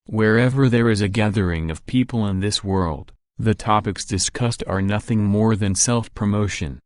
Wherever there is a gathering of people in this world, the topics discussed are nothing more than self-promotion.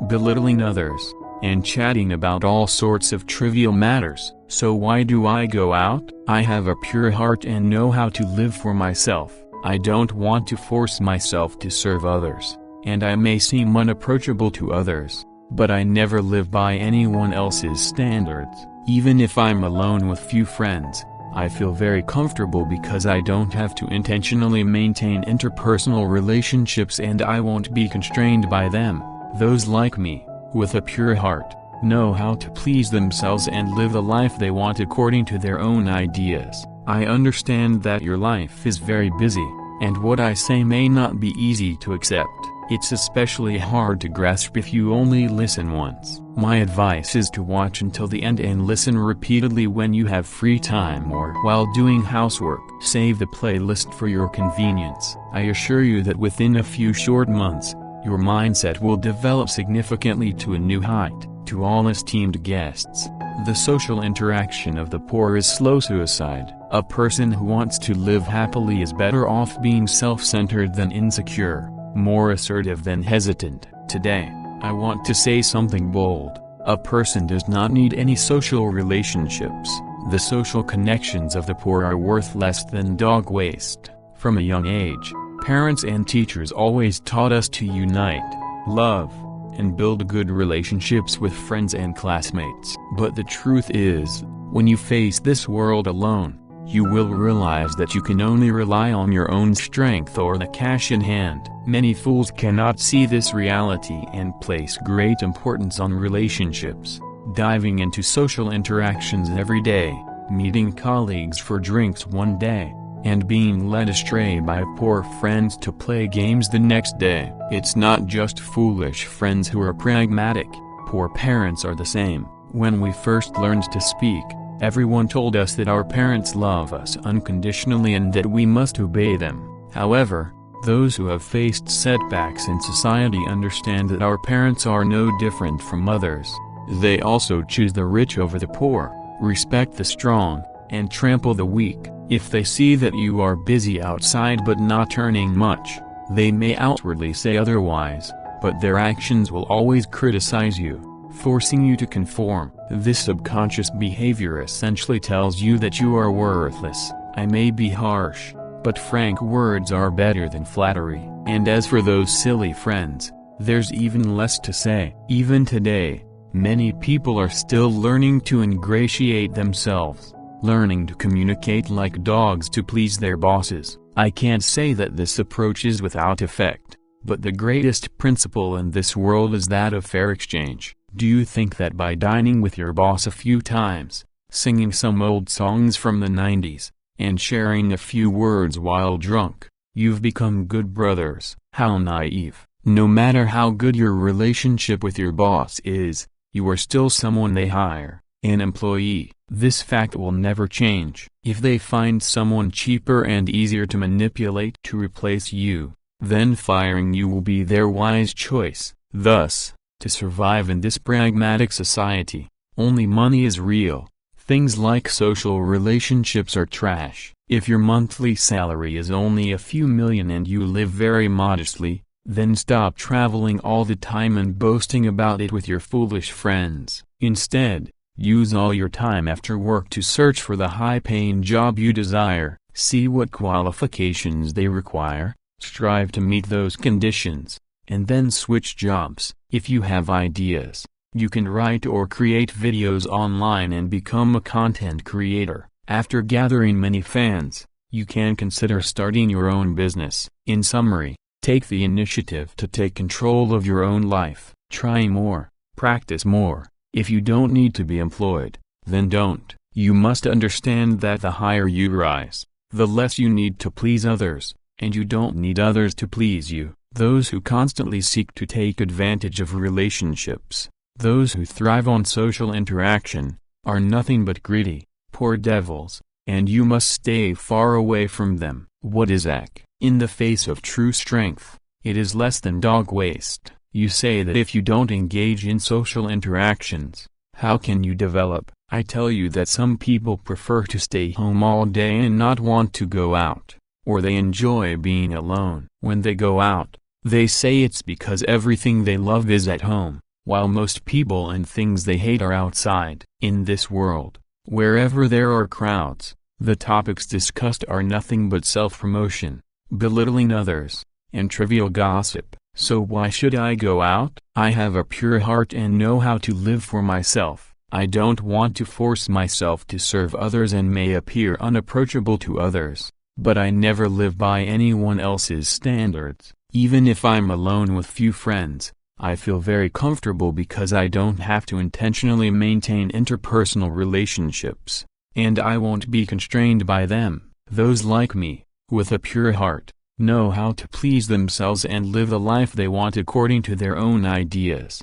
Belittling others, and chatting about all sorts of trivial matters. So why do I go out? I have a pure heart and know how to live for myself. I don't want to force myself to serve others, and I may seem unapproachable to others, but I never live by anyone else's standards. Even if I'm alone with few friends, I feel very comfortable because I don't have to intentionally maintain interpersonal relationships and I won't be constrained by them. Those like me, with a pure heart, know how to please themselves and live the life they want according to their own ideas. I understand that your life is very busy, and what I say may not be easy to accept. It's especially hard to grasp if you only listen once. My advice is to watch until the end and listen repeatedly when you have free time or while doing housework. Save the playlist for your convenience. I assure you that within a few short months, your mindset will develop significantly to a new height. To all esteemed guests, the social interaction of the poor is slow suicide. A person who wants to live happily is better off being self-centered than insecure, more assertive than hesitant. Today, I want to say something bold. A person does not need any social relationships. The social connections of the poor are worth less than dog waste. From a young age, parents and teachers always taught us to unite, love, and build good relationships with friends and classmates. But the truth is, when you face this world alone, you will realize that you can only rely on your own strength or the cash in hand. Many fools cannot see this reality and place great importance on relationships, diving into social interactions every day, meeting colleagues for drinks one day, and being led astray by poor friends to play games the next day. It's not just foolish friends who are pragmatic. Poor parents are the same. When we first learned to speak, everyone told us that our parents love us unconditionally and that we must obey them. However, those who have faced setbacks in society understand that our parents are no different from others. They also choose the rich over the poor, respect the strong, and trample the weak. If they see that you are busy outside but not earning much, they may outwardly say otherwise, but their actions will always criticize you, forcing you to conform. This subconscious behavior essentially tells you that you are worthless. I may be harsh, but frank words are better than flattery. And as for those silly friends, there's even less to say. Even today, many people are still learning to ingratiate themselves, learning to communicate like dogs to please their bosses. I can't say that this approach is without effect, but the greatest principle in this world is that of fair exchange. Do you think that by dining with your boss a few times, singing some old songs from the 90s, and sharing a few words while drunk, you've become good brothers? How naive. No matter how good your relationship with your boss is, you are still someone they hire, an employee. This fact will never change. If they find someone cheaper and easier to manipulate to replace you, then firing you will be their wise choice. Thus, to survive in this pragmatic society, only money is real. Things like social relationships are trash. If your monthly salary is only a few million and you live very modestly, then stop traveling all the time and boasting about it with your foolish friends. Instead, use all your time after work to search for the high-paying job you desire. See what qualifications they require, strive to meet those conditions, and then switch jobs. If you have ideas, you can write or create videos online and become a content creator. After gathering many fans, you can consider starting your own business. In summary, take the initiative to take control of your own life. Try more, practice more. If you don't need to be employed, then don't. You must understand that the higher you rise, the less you need to please others, and you don't need others to please you. Those who constantly seek to take advantage of relationships, those who thrive on social interaction, are nothing but greedy, poor devils, and you must stay far away from them. What is act? In the face of true strength, it is less than dog waste. You say that if you don't engage in social interactions, How can you develop? I tell you that some people prefer to stay home all day and not want to go out, or they enjoy being alone. When they go out, they say it's because everything they love is at home, while most people and things they hate are outside. In this world, wherever there are crowds, the topics discussed are nothing but self-promotion, belittling others, and trivial gossip. So why should I go out? I have a pure heart and know how to live for myself. I don't want to force myself to serve others and may appear unapproachable to others, but I never live by anyone else's standards. Even if I'm alone with few friends, I feel very comfortable because I don't have to intentionally maintain interpersonal relationships, and I won't be constrained by them. Those like me, with a pure heart, know how to please themselves and live the life they want according to their own ideas.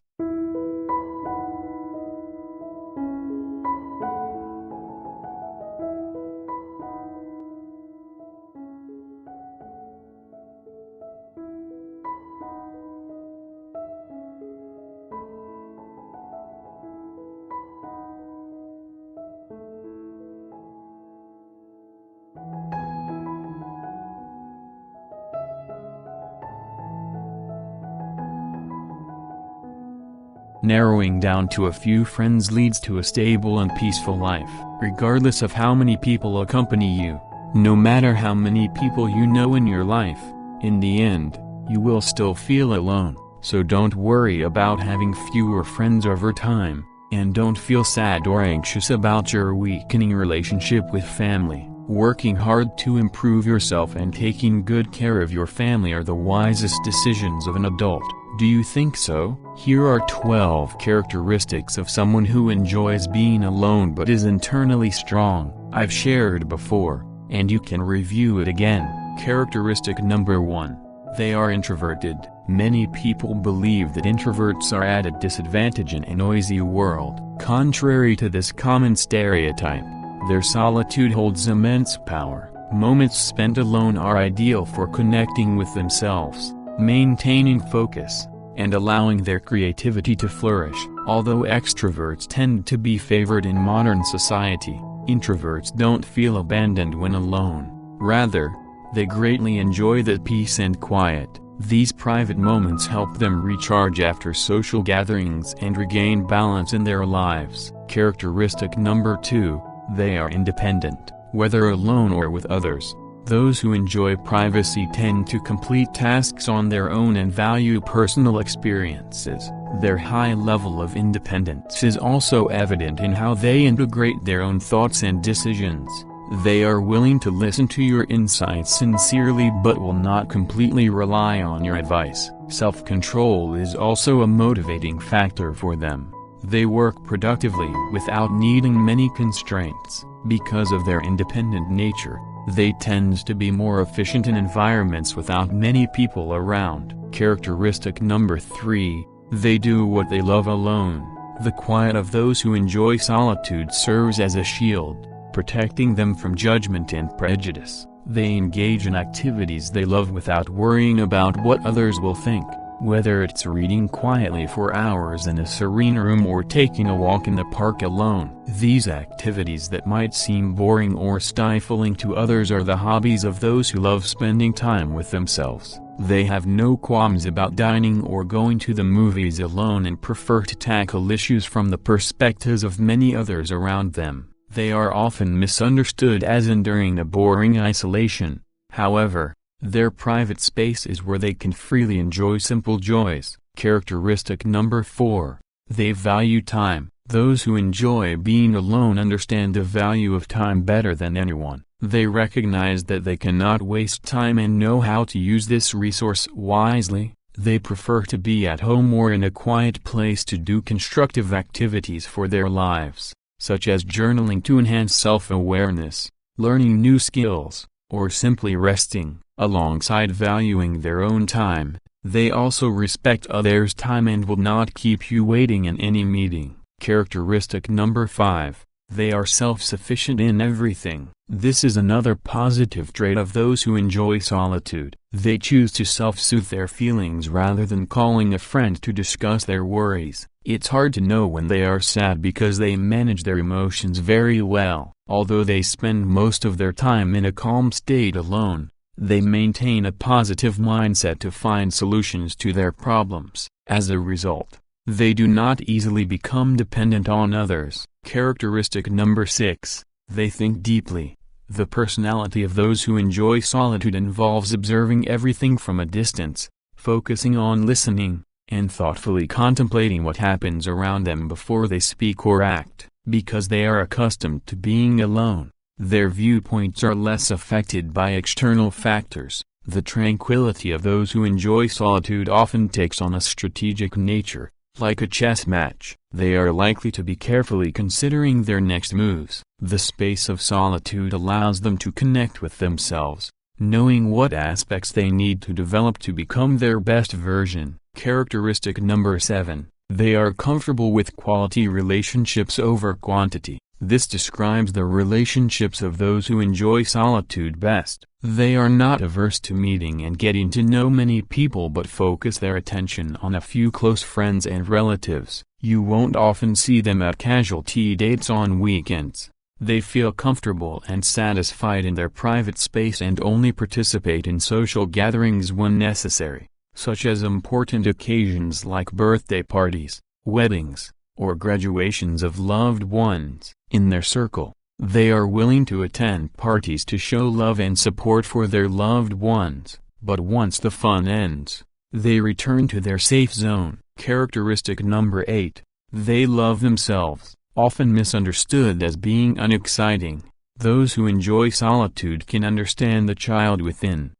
Narrowing down to a few friends leads to a stable and peaceful life. Regardless of how many people accompany you, no matter how many people you know in your life, in the end, you will still feel alone. So don't worry about having fewer friends over time, and don't feel sad or anxious about your weakening relationship with family. Working hard to improve yourself and taking good care of your family are the wisest decisions of an adult. Do you think so? Here are 12 characteristics of someone who enjoys being alone but is internally strong. I've shared before, and you can review it again. Characteristic number 1. They are introverted. Many people believe that introverts are at a disadvantage in a noisy world. Contrary to this common stereotype, their solitude holds immense power. Moments spent alone are ideal for connecting with themselves, maintaining focus, and allowing their creativity to flourish. Although extroverts tend to be favored in modern society, introverts don't feel abandoned when alone. Rather, they greatly enjoy the peace and quiet. These private moments help them recharge after social gatherings and regain balance in their lives. Characteristic number 2, they are independent, whether alone or with others. Those who enjoy privacy tend to complete tasks on their own and value personal experiences. Their high level of independence is also evident in how they integrate their own thoughts and decisions. They are willing to listen to your insights sincerely but will not completely rely on your advice. Self-control is also a motivating factor for them. They work productively without needing many constraints. Because of their independent nature, they tend to be more efficient in environments without many people around. Characteristic number 3, they do what they love alone. The quiet of those who enjoy solitude serves as a shield, protecting them from judgment and prejudice. They engage in activities they love without worrying about what others will think, whether it's reading quietly for hours in a serene room or taking a walk in the park alone. These activities that might seem boring or stifling to others are the hobbies of those who love spending time with themselves. They have no qualms about dining or going to the movies alone and prefer to tackle issues from the perspectives of many others around them. They are often misunderstood as enduring a boring isolation. However, their private space is where they can freely enjoy simple joys. Characteristic number 4, they value time. Those who enjoy being alone understand the value of time better than anyone. They recognize that they cannot waste time and know how to use this resource wisely. They prefer to be at home or in a quiet place to do constructive activities for their lives, such as journaling to enhance self-awareness, learning new skills, or simply resting. Alongside valuing their own time, they also respect others' time and will not keep you waiting in any meeting. Characteristic number 5, they are self-sufficient in everything. This is another positive trait of those who enjoy solitude. They choose to self-soothe their feelings rather than calling a friend to discuss their worries. It's hard to know when they are sad because they manage their emotions very well. Although they spend most of their time in a calm state alone, they maintain a positive mindset to find solutions to their problems. As a result, they do not easily become dependent on others. Characteristic number 6, they think deeply. The personality of those who enjoy solitude involves observing everything from a distance, focusing on listening, and thoughtfully contemplating what happens around them before they speak or act. Because they are accustomed to being alone, their viewpoints are less affected by external factors. The tranquility of those who enjoy solitude often takes on a strategic nature. Like a chess match, they are likely to be carefully considering their next moves. The space of solitude allows them to connect with themselves, knowing what aspects they need to develop to become their best version. Characteristic number 7, they are comfortable with quality relationships over quantity. This describes the relationships of those who enjoy solitude best. They are not averse to meeting and getting to know many people but focus their attention on a few close friends and relatives. You won't often see them at casual tea dates on weekends. They feel comfortable and satisfied in their private space and only participate in social gatherings when necessary, such as important occasions like birthday parties, weddings, or graduations of loved ones. In their circle, they are willing to attend parties to show love and support for their loved ones, but once the fun ends, they return to their safe zone. Characteristic number 8, they love themselves. Often misunderstood as being unexciting, those who enjoy solitude can understand the child within.